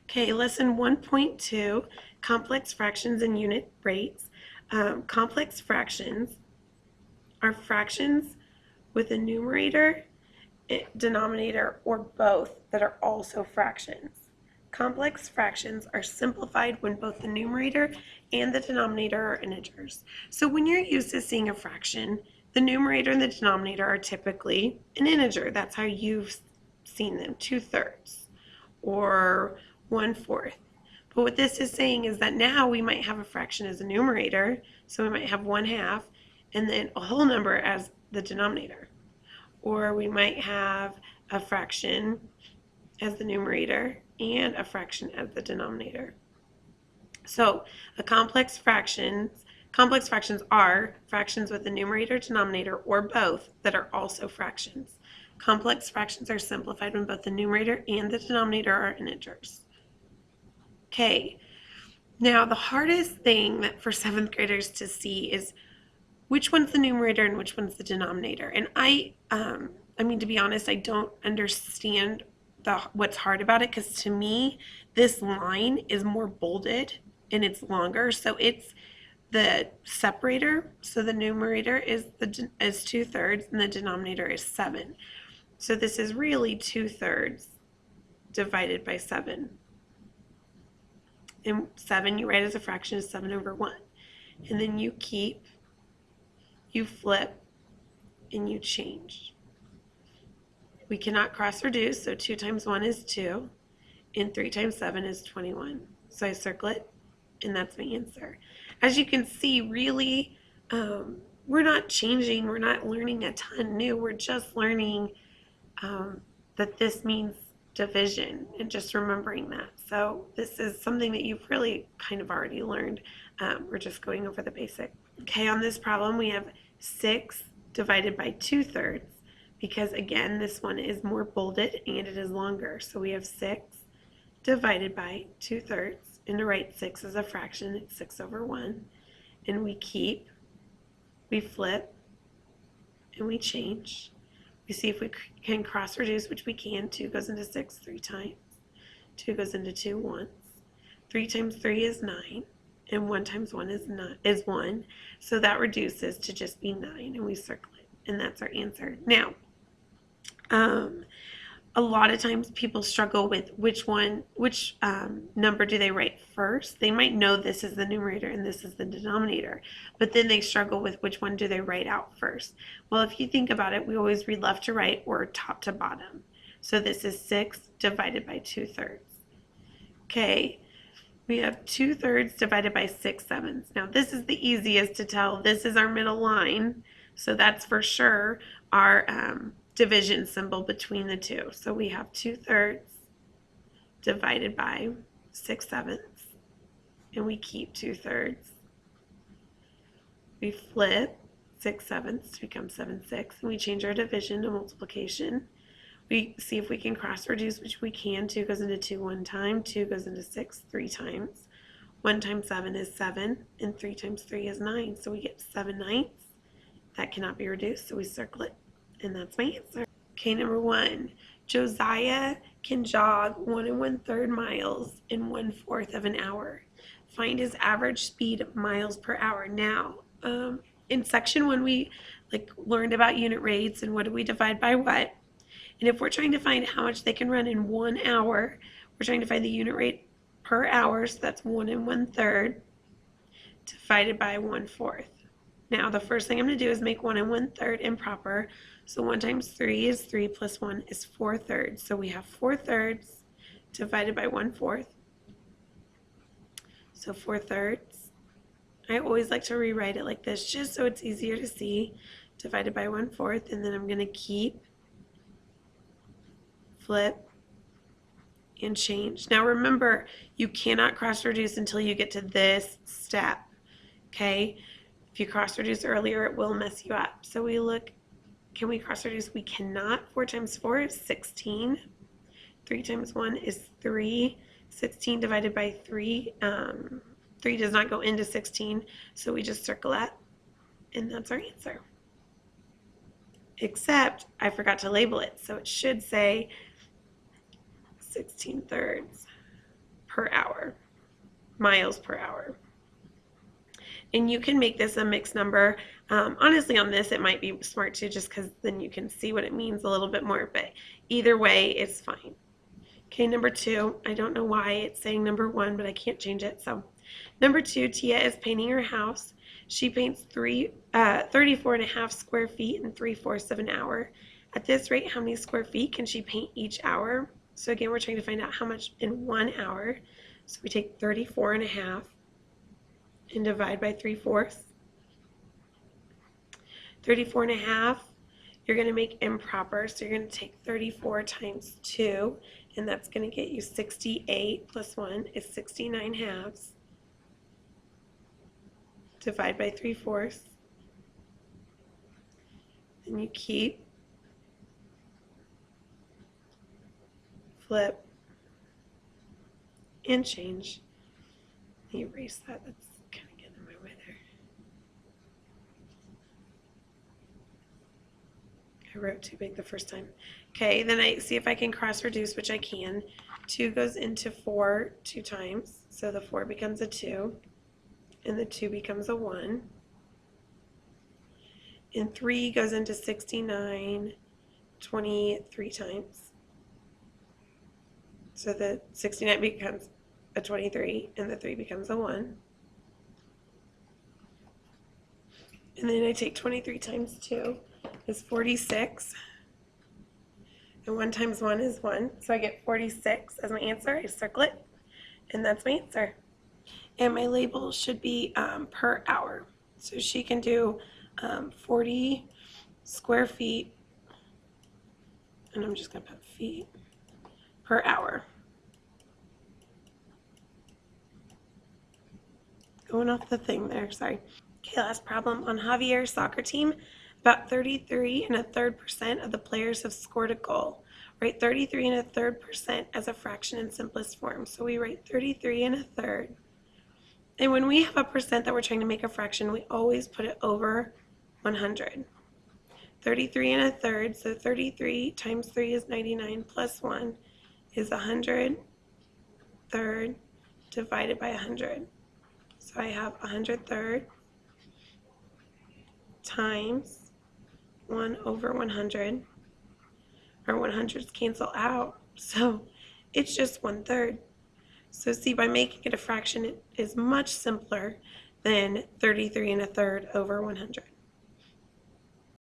Okay, lesson 1.2, complex fractions and unit rates. Complex fractions are fractions with a numerator, denominator, or both that are also fractions. Complex fractions are simplified when both the numerator and the denominator are integers. So when you're used to seeing a fraction, the numerator and the denominator are typically an integer. That's how you've seen them, 2/3 or 1/4. But what this is saying is that now we might have a fraction as a numerator, so we might have 1/2, and then a whole number as the denominator. Or we might have a fraction as the numerator and a fraction as the denominator. So complex fractions are fractions with a numerator, denominator, or both that are also fractions. Complex fractions are simplified when both the numerator and the denominator are integers. Okay, now the hardest thing for 7th graders to see is which one's the numerator and which one's the denominator. And I mean, to be honest, I don't understand what's hard about it, because to me, this line is more bolded and it's longer. So it's the separator. So the numerator is 2/3 and the denominator is 7. So this is really 2/3 divided by 7. And 7 you write as a fraction is 7/1. And then you keep, you flip, and you change. We cannot cross reduce, so 2 times 1 is 2, and 3 times 7 is 21. So I circle it, and that's my answer. As you can see, really, we're not changing, we're not learning a ton new, we're just learning that this means division, and just remembering that. So this is something that you've really kind of already learned. We're just going over the basic. Okay, on this problem we have 6 divided by 2/3, because again this one is more bolded and it is longer. So we have 6 divided by 2/3, and to write 6 as a fraction, it's 6/1, and we keep, we flip, and we change. We see if we can cross reduce, which we can. 2 goes into 6 3 times. 2 goes into 2 once. 3 times 3 is 9, and 1 times 1 is 1. So that reduces to just be 9, and we circle it, and that's our answer. Now, a lot of times people struggle with which number do they write first. They might know this is the numerator and this is the denominator, but then they struggle with which one do they write out first. Well, if you think about it, we always read left to right or top to bottom. So this is 6 divided by 2/3. Okay, we have 2/3 divided by 6/7. Now this is the easiest to tell. This is our middle line, so that's for sure our division symbol between the two. So we have 2/3 divided by 6/7, and we keep 2/3. We flip 6/7 to become 7/6, and we change our division to multiplication. We see if we can cross reduce, which we can. 2 goes into 2 one time, 2 goes into 6 3 times. 1 times 7 is 7, and 3 times 3 is 9. So we get 7/9. That cannot be reduced, so we circle it, and that's my answer. Okay, number 1. Josiah can jog 1 1/3 miles in 1/4 of an hour. Find his average speed of miles per hour. Now, in section 1, we learned about unit rates and what do we divide by what. And if we're trying to find how much they can run in 1 hour, we're trying to find the unit rate per hour, so that's 1 1/3 divided by 1/4. Now the first thing I'm going to do is make 1 1/3 improper. So 1 times 3 is 3 plus 1 is 4/3. So we have 4/3 divided by 1/4. So 4/3. I always like to rewrite it like this just so it's easier to see. Divided by 1/4, and then I'm going to keep, flip, and change. Now remember, you cannot cross reduce until you get to this step. Okay? If you cross reduce earlier, it will mess you up. So we look, can we cross reduce? We cannot. 4 times 4 is 16. 3 times 1 is 3. 16 divided by 3. 3 does not go into 16, so we just circle that, and that's our answer. Except I forgot to label it, so it should say 16/3 per hour, miles per hour. And you can make this a mixed number. Honestly, on this, it might be smart too, just because then you can see what it means a little bit more, but either way, it's fine. Okay, number 2, I don't know why it's saying number 1, but I can't change it. So number 2, Tia is painting her house. She paints 34.5 square feet in 3/4 of an hour. At this rate, how many square feet can she paint each hour? So again, we're trying to find out how much in 1 hour. So we take 34.5 and divide by 3/4. 34.5, you're going to make improper, so you're going to take 34 times 2, and that's going to get you 68 plus 1 is 69 halves. Divide by 3/4. Then you keep, flip, and change. Let me erase that. That's kind of getting in my way there. I wrote too big the first time. Okay, then I see if I can cross reduce, which I can. 2 goes into 4 2 times, so the 4 becomes a 2, and the 2 becomes a 1. And 3 goes into 69 23 times. So the 69 becomes a 23, and the 3 becomes a 1. And then I take 23 times 2 is 46. And 1 times 1 is 1. So I get 46 as my answer. I circle it, and that's my answer. And my label should be per hour. So she can do 40 square feet, and I'm just going to put feet, per hour. Going off the thing there, sorry. Okay, last problem. On Javier's soccer team, about 33.33% of the players have scored a goal. Write 33.33% as a fraction in simplest form. So we write 33.33. And when we have a percent that we're trying to make a fraction, we always put it over 100. 33.33, so 33 times 3 is 99 plus 1 is 100 third divided by 100. So I have 100 third times 1 over 100. Our 100s cancel out, so it's just 1/3. So see, by making it a fraction, it is much simpler than 33.33 over 100.